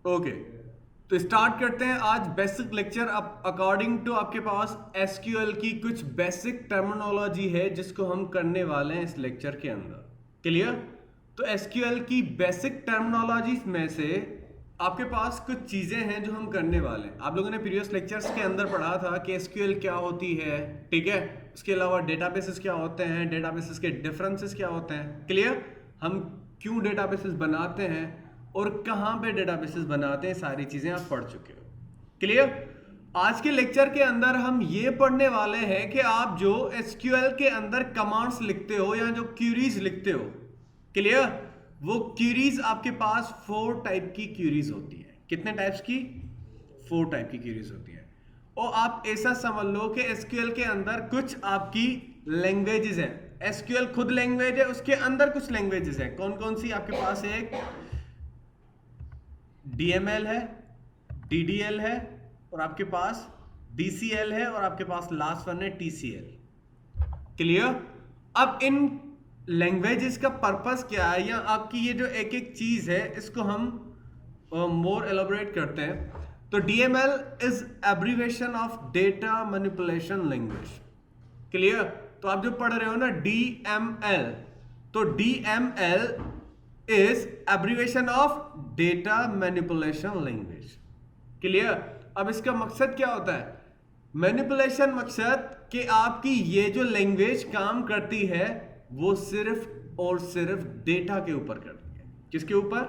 Okay, तो start करते हैं आज बेसिक लेक्चर। अकॉर्डिंग टू आपके पास एसक्यूएल की कुछ बेसिक टर्मिनोलॉजी है जिसको हम करने वाले हैं इस लेक्चर के अंदर। क्लियर? तो एसक्यूएल की बेसिक टर्मिनोलॉजी में से आपके पास कुछ चीजें हैं जो हम करने वाले हैं। आप लोगों ने प्रीवियस लेक्चर्स के अंदर पढ़ा था कि एसक्यूएल क्या होती है, ठीक है। उसके अलावा डेटाबेसेस क्या होते हैं, डेटाबेसेस के डिफरेंसेस क्या होते हैं। क्लियर? हम क्यों डेटाबेसेस बनाते हैं और कहाँ पे डेटाबेसेस बनाते हैं, सारी चीजें आप पढ़ चुके हो। क्लियर? आज के लेक्चर के अंदर हम ये पढ़ने वाले हैं कि आप जो एसक्यूएल के अंदर कमांड्स लिखते हो या जो क्यूरीज लिखते हो, क्लियर, वो क्यूरीज आपके पास 4 टाइप की क्यूरीज होती है। कितने टाइप्स की? 4 टाइप की क्यूरीज होती है। और आप ऐसा समझ लो कि एसक्यूएल के अंदर कुछ आपकी लैंग्वेजेस हैं। एसक्यूएल खुद लैंग्वेज है, उसके अंदर कुछ लैंग्वेजेस हैं। कौन कौन सी? आपके पास एक डीएमएल है, डीडीएल है, और आपके पास डीसीएल है, और आपके पास लास्ट वन है टीसीएल। क्लियर? अब इन लैंग्वेजेस का पर्पस क्या है, या आपकी ये जो एक एक चीज है इसको हम मोर एलोबरेट करते हैं। तो DML is abbreviation of data manipulation language. Clear? तो आप जो पढ़ रहे हो ना डीएमएल, तो DML is abbreviation of data manipulation language. Clear? अब इसका मकसद क्या होता है? मैनिपुलेशन मकसद कि आपकी ये जो लैंग्वेज काम करती है वो सिर्फ और सिर्फ डेटा के ऊपर करती है। किसके ऊपर?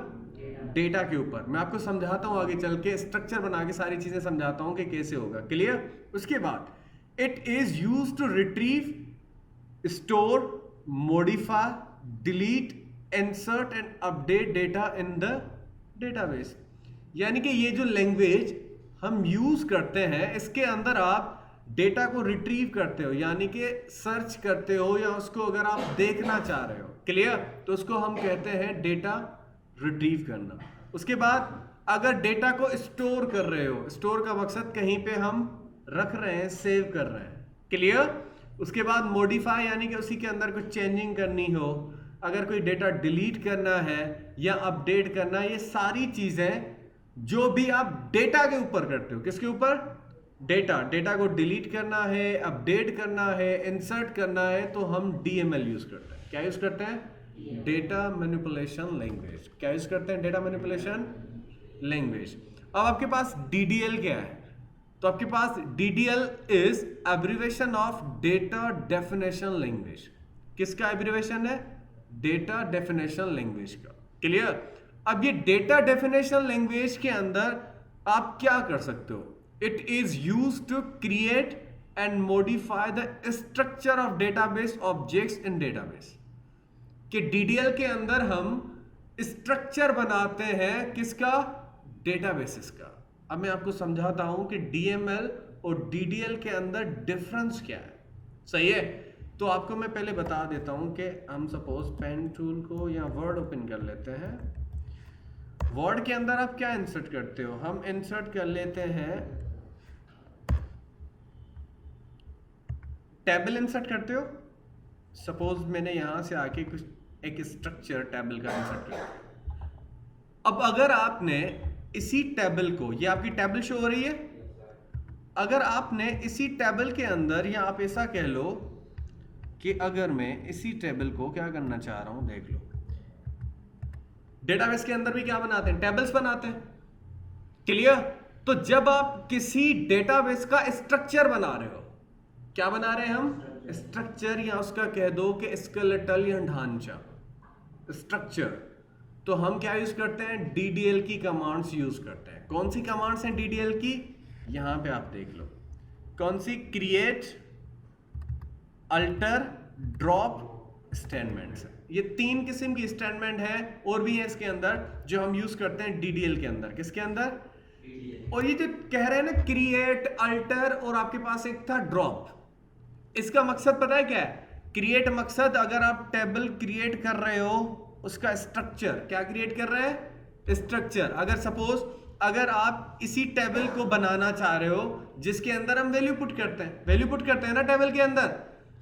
डेटा के ऊपर। मैं आपको समझाता हूं आगे चल के, स्ट्रक्चर बना के सारी चीजें समझाता हूं कि कैसे होगा। क्लियर? उसके बाद it is used to retrieve, store, modify, delete, insert and update data in the database. यानी कि ये जो लैंग्वेज हम यूज करते हैं इसके अंदर आप डेटा को रिट्रीव करते हो, यानी कि सर्च करते हो, या उसको अगर आप देखना चाह रहे हो, क्लियर, तो उसको हम कहते हैं डेटा रिट्रीव करना। उसके बाद अगर डेटा को स्टोर कर रहे हो, स्टोर का मकसद कहीं पे हम रख रहे हैं, सेव कर रहे हैं। क्लियर? उसके बाद मॉडिफाई, यानी कि उसी के अंदर कुछ चेंजिंग करनी हो, अगर कोई डेटा डिलीट करना है या अपडेट करना, ये सारी चीजें जो भी आप डेटा के ऊपर करते हो। किसके ऊपर? डेटा को डिलीट करना है, अपडेट करना है, इंसर्ट करना है, तो हम डीएमएल यूज करते हैं। क्या यूज करते हैं? Data manipulation language. क्या यूज करते हैं? Data manipulation language. अब आपके पास डीडीएल क्या है? तो आपके पास DDL is abbreviation of data definition language. किसका एब्रीवेशन है? डेटा डेफिनेशन लैंग्वेज का। क्लियर? अब ये डेटा डेफिनेशन लैंग्वेज के अंदर आप क्या कर सकते हो? It is used to create and modify the structure of database objects in database. कि डीडीएल के अंदर हम स्ट्रक्चर बनाते हैं किसका? डेटाबेसेस का। अब मैं आपको समझाता हूं कि डीएमएल और डीडीएल के अंदर डिफरेंस क्या है। सही है? तो आपको मैं पहले बता देता हूं कि हम सपोज पेन टूल को या वर्ड ओपन कर लेते हैं। वर्ड के अंदर आप क्या इंसर्ट करते हो? हम इंसर्ट कर लेते हैं टेबल इंसर्ट करते हो। सपोज मैंने यहां से आके कुछ एक स्ट्रक्चर टेबल का इंसर्ट किया। अब अगर आपने इसी टेबल को, ये आपकी टेबल शो हो रही है, अगर आपने इसी टेबल के अंदर, या आप ऐसा कह लो कि अगर मैं इसी टेबल को क्या करना चाह रहा हूं, देख लो, डेटाबेस के अंदर भी क्या बनाते हैं? टेबल्स बनाते हैं। क्लियर? तो जब आप किसी डेटाबेस का स्ट्रक्चर बना रहे हो, क्या बना रहे हैं हम? स्ट्रक्चर, या उसका कह दो कि स्केलेटल या ढांचा, स्ट्रक्चर, तो हम क्या यूज करते हैं? डीडीएल की कमांड्स यूज करते हैं। कौन सी कमांड्स हैं डीडीएल की? यहां पे आप देख लो कौन सी? Create, alter, drop statements. ये 3 किस्म की स्टेटमेंट है, और भी है इसके अंदर जो हम यूज करते हैं डीडीएल के अंदर। किसके अंदर? और ये जो कह रहे हैं ना क्रिएट, अल्टर, और आपके पास एक था ड्रॉप, इसका मकसद पता है क्या है? क्रिएट मकसद, अगर आप टेबल क्रिएट कर रहे हो, उसका स्ट्रक्चर क्या क्रिएट कर रहे हैं? स्ट्रक्चर। अगर सपोज अगर आप इसी टेबल को बनाना चाह रहे हो जिसके अंदर हम वैल्यू पुट करते हैं ना टेबल के अंदर,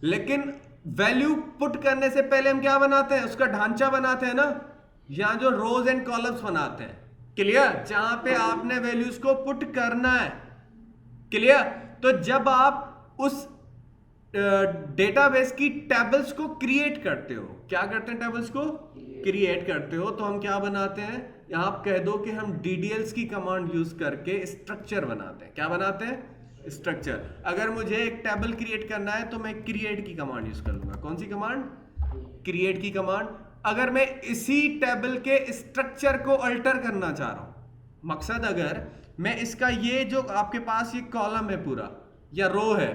लेकिन वैल्यू पुट करने से पहले हम क्या बनाते हैं? उसका ढांचा बनाते हैं ना, या जो रोज एंड कॉलम्स बनाते हैं। क्लियर, जहां पे आपने वैल्यूज को पुट करना है। क्लियर, तो जब आप उस डेटाबेस की टेबल्स को क्रिएट करते हो, क्या करते हैं, टेबल्स को क्रिएट करते हो, तो हम क्या बनाते हैं, यहां आप कह दो कि हम DDLs की कमांड यूज करके स्ट्रक्चर बनाते हैं। क्या बनाते हैं, स्ट्रक्चर। अगर मुझे एक टेबल क्रिएट करना है तो मैं क्रिएट की कमांड यूज कर लूंगा। कौन सी कमांड, क्रिएट की कमांड। अगर मैं इसी टेबल के स्ट्रक्चर को अल्टर करना चाह रहा हूं, मकसद अगर मैं इसका ये जो आपके पास ये कॉलम है पूरा या रो है,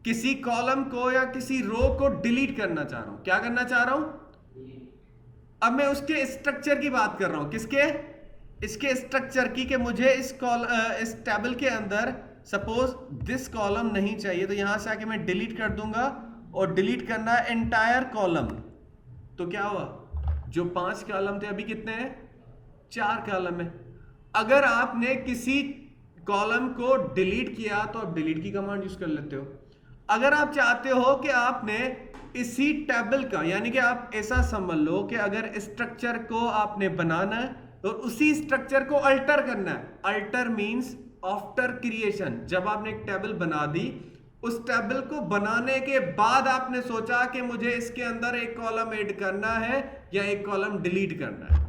किसी कॉलम को या किसी रो को डिलीट करना चाह रहा हूं, क्या करना चाह रहा हूं, अब मैं उसके स्ट्रक्चर की बात कर रहा हूं। किसके, इसके स्ट्रक्चर की, कि मुझे इस टेबल के अंदर सपोज दिस कॉलम नहीं चाहिए, तो यहां से आके मैं डिलीट कर दूंगा, और डिलीट करना है एंटायर कॉलम। तो क्या हुआ, जो 5 कॉलम थे अभी कितने हैं, 4 कॉलम है। अगर आपने किसी कॉलम को डिलीट किया तो आप डिलीट की कमांड यूज कर लेते हो। अगर आप चाहते हो कि आपने इसी टेबल का, यानी कि आप ऐसा समझ लो कि अगर स्ट्रक्चर को आपने बनाना है और उसी स्ट्रक्चर को अल्टर करना है, अल्टर मींस आफ्टर क्रिएशन। जब आपने एक टेबल बना दी, उस टेबल को बनाने के बाद आपने सोचा कि मुझे इसके अंदर एक कॉलम ऐड करना है या एक कॉलम डिलीट करना है,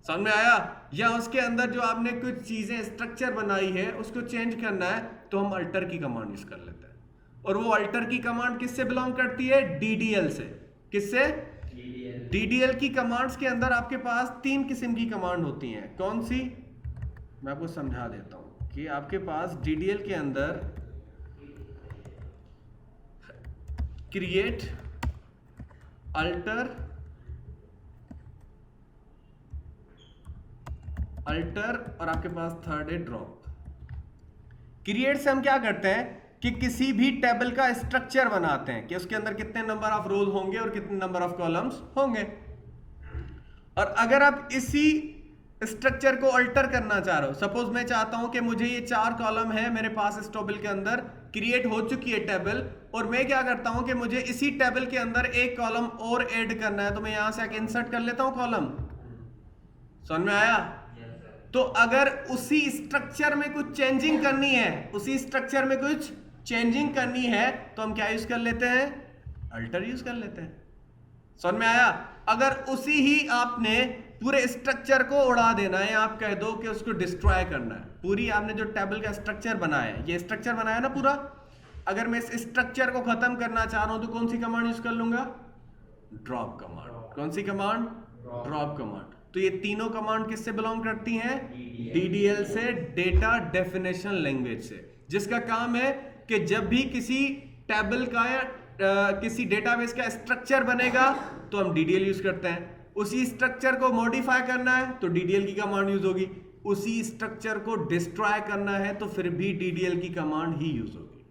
समझ में आया, या उसके अंदर जो आपने कुछ चीजें स्ट्रक्चर बनाई है उसको चेंज करना है, तो हम अल्टर की कमांड यूज कर लेते हैं। और वो अल्टर की कमांड किससे बिलोंग करती है, DDL से। किससे, DDL की कमांड्स के अंदर आपके पास 3 किस्म की कमांड होती हैं। कौन सी, मैं आपको समझा देता हूं कि आपके पास DDL के अंदर क्रिएट, अल्टर और आपके पास थर्ड है ड्रॉप। क्रिएट से हम क्या करते हैं कि किसी भी टेबल का स्ट्रक्चर बनाते हैं कि उसके अंदर कितने नंबर ऑफ रोज होंगे और कितने नंबर ऑफ कॉलम्स होंगे। और अगर आप इसी स्ट्रक्चर को अल्टर करना चाह रहे हो, सपोज मैं चाहता हूं कि मुझे ये 4 कॉलम है मेरे पास इस टेबल के अंदर, क्रिएट हो चुकी है टेबल, और मैं क्या करता हूं कि मुझे इसी टेबल के अंदर एक कॉलम और ऐड करना है, तो मैं यहां से आके इंसर्ट कर लेता हूं कॉलम। समझ में आया, तो अगर उसी स्ट्रक्चर में कुछ चेंजिंग करनी है, उसी स्ट्रक्चर में कुछ चेंजिंग करनी है, तो हम क्या यूज कर लेते हैं, अल्टर यूज कर लेते हैं। समझ में आया। अगर उसी ही आपने पूरे स्ट्रक्चर को उड़ा देना है, आप कह दो कि उसको डिस्ट्रॉय करना है, पूरी आपने जो टेबल का स्ट्रक्चर बनाया है, ये स्ट्रक्चर बनाया ना पूरा, अगर मैं इस स्ट्रक्चर को खत्म करना चाह रहा हूं तो कौन सी कमांड यूज कर लूंगा, ड्रॉप कमांड। कौन सी कमांड, ड्रॉप कमांड। तो ये तीनों कमांड किससे बिलोंग करती हैं, DDL से, डेटा डेफिनेशन लैंग्वेज से, जिसका काम है कि जब भी किसी टेबल का या किसी डेटाबेस का स्ट्रक्चर बनेगा तो हम DDL यूज करते हैं। उसी स्ट्रक्चर को मॉडिफाई करना है तो DDL की कमांड यूज होगी, उसी स्ट्रक्चर को डिस्ट्रॉय करना है तो फिर भी DDL की कमांड ही यूज होगी।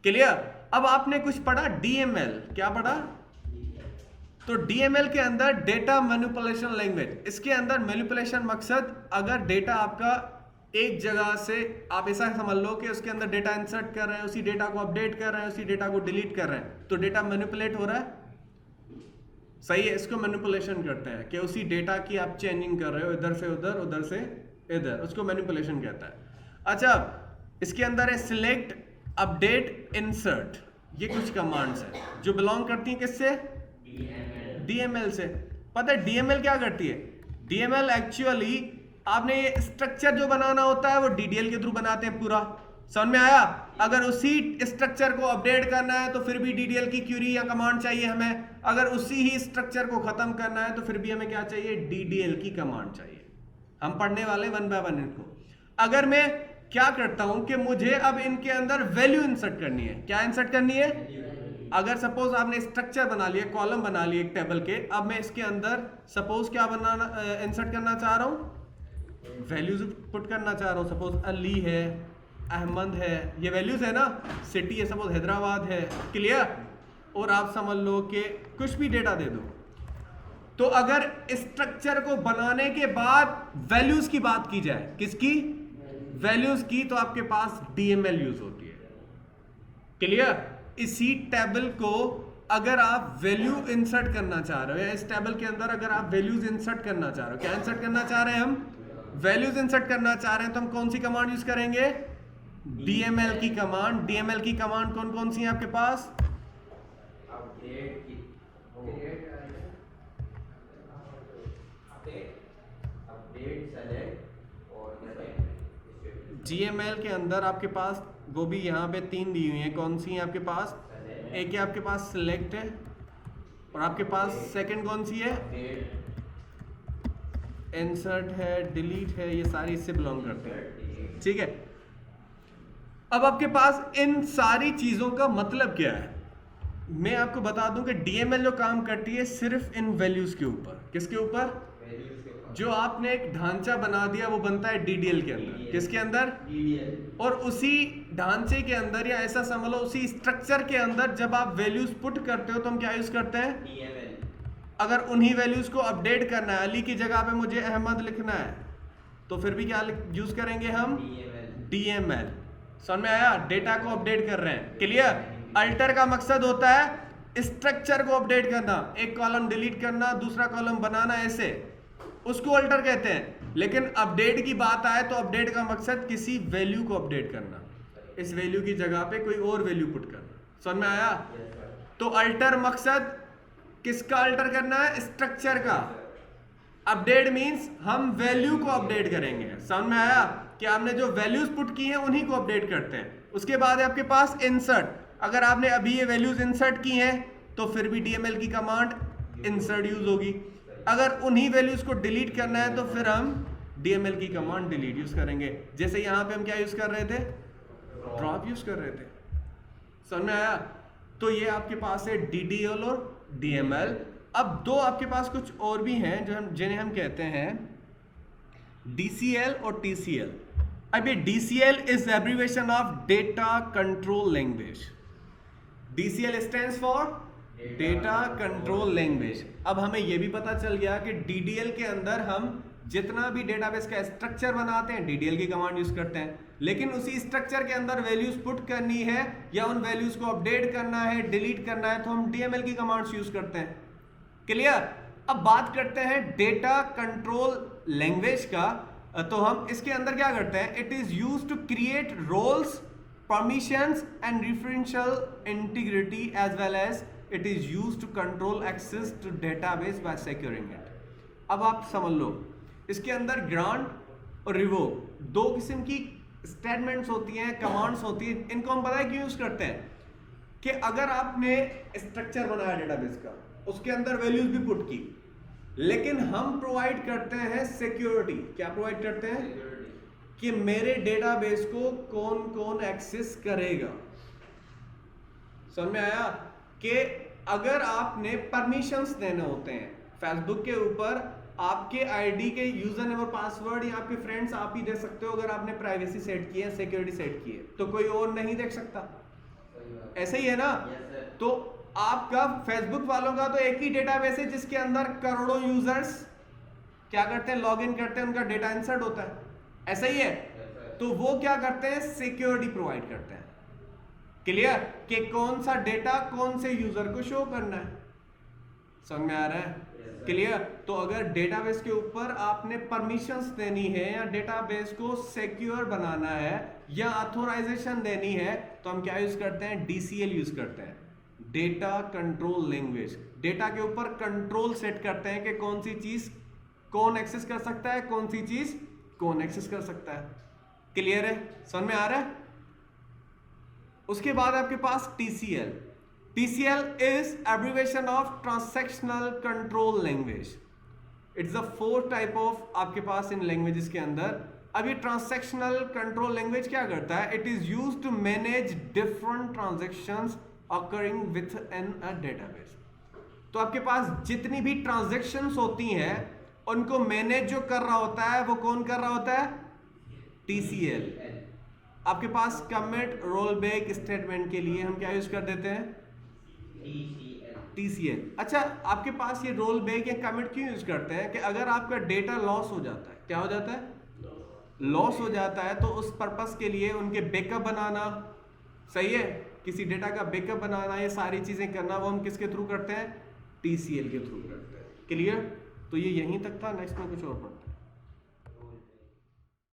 क्लियर। अब आपने कुछ पढ़ा DML, क्या पढ़ा, तो DML के अंदर डेटा मैनिपुलेशन लैंग्वेज। इसके अंदर मैनिपुलेशन मकसद, अगर डेटा आपका एक जगह से, आप ऐसा समझ लो कि उसके अंदर डेटा इंसर्ट कर रहे हैं, उसी डेटा को अपडेट कर रहे हैं, उसी डेटा को डिलीट कर रहे हैं, तो डेटा मैनिपुलेट हो रहा है, सही है। इसको मैनिपुलेशन करते हैं कि उसी डेटा की आप चेंजिंग कर रहे हो, इधर से उधर, उधर से इधर, उसको मैनिपुलेशन कहता है। अच्छा, इसके अंदर है सिलेक्ट, अपडेट, इंसर्ट, ये कुछ कमांड्स हैं जो बिलोंग करती हैं किससे, DML से। पता है DML क्या करती है, DML एक्चुअली आपने ये स्ट्रक्चर जो बनाना होता है वो DDL के थ्रू बनाते हैं पूरा, समझ में आया। अगर उसी स्ट्रक्चर को अपडेट करना है तो फिर भी DDL की क्यूरी या कमांड चाहिए हमें, अगर उसी ही स्ट्रक्चर को खत्म करना है तो फिर भी हमें क्या चाहिए, DDL की कमांड चाहिए। हम पढ़ने वाले 1 बाय 1 इनको। अगर मैं क्या करता हूं कि मुझे अब इनके अंदर वैल्यू इंसर्ट करनी है, क्या इंसर्ट करनी है, अगर सपोज आपने स्ट्रक्चर बना लिया, कॉलम बना लिया एक टेबल के, अब मैं इसके अंदर सपोज क्या बनाना, इंसर्ट करना चाह रहा हूं, वैल्यूज पुट करना चाह रहा हूं। सपोज अली है, अहमद है, ये वैल्यूज है ना, सिटी है सपोज हैदराबाद है, क्लियर। और आप समझ लो कि कुछ भी डेटा दे दो। तो अगर स्ट्रक्चर को बनाने के बाद वैल्यूज की बात की जाए, किसकी, वैल्यूज की, तो आपके पास DML यूज होती है, क्लियर। इसी टेबल को अगर आप वैल्यू इंसर्ट करना चाह रहे हो, या इस टेबल के अंदर अगर आप वैल्यूज इंसर्ट करना चाह रहे हो, क्या इंसर्ट करना चाह रहे हैं हम, वैल्यूज इंसर्ट करना चाह रहे हैं तो हम कौन सी कमांड यूज करेंगे? DML की कमांड। DML की कमांड कौन कौन सी है आपके पास? GML के अंदर आपके पास वो भी यहाँ पे 3 दी हुई है। कौन सी है आपके पास? एक है आपके पास सिलेक्ट है, और आपके पास सेकंड कौन सी है? इंसर्ट है, डिलीट है, ये सारी इससे बिलोंग करते हैं। ठीक है, अब आपके पास इन सारी चीजों का मतलब क्या है? मैं आपको बता दूं कि DML जो काम करती है सिर्फ इन वैल्यूज के ऊपर। किसके ऊपर? जो आपने एक ढांचा बना दिया वो बनता है DDL के अंदर। किसके अंदर? DDL। और उसी ढांचे के अंदर, या ऐसा समझ लो उसी स्ट्रक्चर के अंदर, जब आप वैल्यूज पुट करते हो तो हम क्या यूज करते हैं? DML। अगर उन्हीं वैल्यूज को अपडेट करना है, अली की जगह पे मुझे अहमद लिखना है, तो फिर भी क्या यूज करेंगे हम? DML। समझ में आया? डेटा को अपडेट कर रहे हैं। क्लियर? अल्टर का मकसद होता है स्ट्रक्चर को अपडेट करना, एक कॉलम डिलीट करना, दूसरा कॉलम बनाना, ऐसे, उसको अल्टर कहते हैं। लेकिन अपडेट की बात आए तो अपडेट का मकसद किसी वैल्यू को अपडेट करना, इस वैल्यू की जगह पे कोई और वैल्यू पुट करना। समझ में आया? तो अल्टर मकसद किसका अल्टर करना है? स्ट्रक्चर का। अपडेट मींस हम वैल्यू को अपडेट करेंगे। समझ में आया कि आपने जो वैल्यूज पुट की हैं उन्हीं को अपडेट करते हैं। उसके बाद है आपके पास इंसर्ट। अगर आपने अभी ये वैल्यूज इंसर्ट की हैं तो फिर भी DML की कमांड इंसर्ट यूज होगी। अगर उन्हीं वैल्यूज को डिलीट करना है तो फिर हम DML की कमांड डिलीट यूज करेंगे। जैसे यहां पे हम क्या यूज कर रहे थे? ड्रॉप यूज कर रहे थे। समझ में आया? तो ये आपके पास है DDL और DML। अब दो आपके पास कुछ और भी हैं जो जिन्हें हम कहते हैं DCL और TCL। अब ये DCL is abbreviation of data control language. DCL stands for data control language. अब हमें यह भी पता चल गया कि DDL के अंदर हम जितना भी डेटाबेस का स्ट्रक्चर बनाते हैं DDL की कमांड यूज करते हैं, लेकिन उसी स्ट्रक्चर के अंदर वैल्यूज पुट करनी है या उन वैल्यूज को अपडेट करना है, डिलीट करना है, तो हम DML की कमांड्स यूज करते हैं। क्लियर? अब बात करते हैं डेटा कंट्रोल लैंग्वेज का। तो हम इसके अंदर क्या करते हैं? It is used to create roles, permissions and referential integrity as well as it is used to control access to database by securing it. अब आप समझ लो, इसके अंदर ग्रांट और रिवोक दो किस्म की स्टेटमेंट्स होती हैं, कमांड्स होती हैं। इनको हम पता है क्यों यूज करते हैं? कि अगर आपने स्ट्रक्चर बनाया डेटाबेस का, उसके अंदर वैल्यूज भी पुट की, लेकिन हम प्रोवाइड करते हैं सिक्योरिटी। क्या प्रोवाइड करते हैं? कि मेरे डेटाबेस को कौन कौन एक्सेस करेगा। समझ में आया? कि अगर आपने परमिशंस देने होते हैं फेसबुक के ऊपर, आपके आईडी के यूजर नेम और पासवर्ड या आपके फ्रेंड्स आप ही दे सकते हो। अगर आपने प्राइवेसी सेट की है, सिक्योरिटी सेट की है, तो कोई और नहीं देख सकता। ऐसे ही है ना? तो आपका फेसबुक वालों का तो एक ही डेटाबेस है जिसके अंदर करोड़ों यूजर्स क्या करते हैं? लॉगिन करते हैं, उनका डेटा इंसर्ट होता है। ऐसा ही है? तो वो क्या करते हैं? सिक्योरिटी प्रोवाइड करते हैं। क्लियर? कि कौन सा डेटा कौन से यूजर को शो करना है। समझ में आ रहा है? क्लियर? तो अगर डेटाबेस के ऊपर आपने परमिशंस देनी है या डेटाबेस को सिक्योर बनाना है या ऑथराइजेशन देनी है, तो हम क्या यूज करते हैं? DCL यूज करते हैं, डेटा कंट्रोल लैंग्वेज। डेटा के ऊपर कंट्रोल सेट करते हैं कि कौन सी चीज कौन एक्सेस कर सकता है, कौन सी चीज कौन एक्सेस कर सकता है। क्लियर है? समझ में आ रहा है? उसके बाद आपके पास TCL। TCL is abbreviation of Transactional Control Language. It's the fourth type of आपके पास इन languages के अंदर। अब ये Transactional Control Language क्या करता है? It is used to manage different transactions occurring within a database. तो आपके पास जितनी भी transactions होती हैं उनको मैनेज जो कर रहा होता है वो कौन कर रहा होता है? TCL। आपके पास कमिट रोल बैक स्टेटमेंट के लिए हम क्या यूज कर देते हैं? TCL। अच्छा, आपके पास ये रोल बैक या कमिट क्यों यूज करते हैं? कि अगर आपका डेटा लॉस हो जाता है, क्या हो जाता है? लॉस हो जाता है, तो उस पर्पस के लिए उनके बैकअप बनाना, सही है, किसी डेटा का बैकअप बनाना, ये सारी चीजें करना वो हम किसके थ्रू करते हैं? TCL के थ्रू करते हैं। क्लियर? तो ये यहीं तक था। नेक्स्ट में कुछ और पढ़ते हैं।